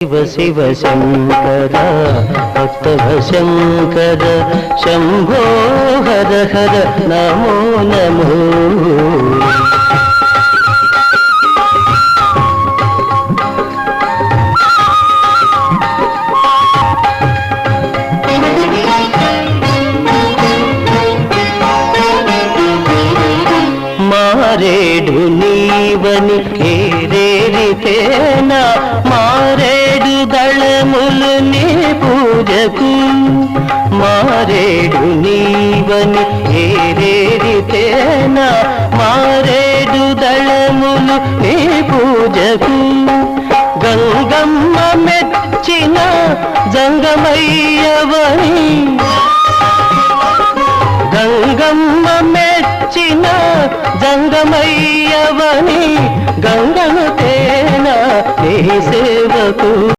శివ శివ శంకర భక్తవ శంకర శంభో హర హర నమో నమో. మారేడు నీవని ఏరేరితేనా మారేడు దళములు నీ పూజకు. మారేడు నీవని ఏరేరితేనా మారేడు దళములు నీ పూజకు. గంగమ్మ మెచ్చిన జంగమయ్యవని గంగమ్మ మెచ్చిన జంగమయ్యవని గంగను తేన నీ సేవకు.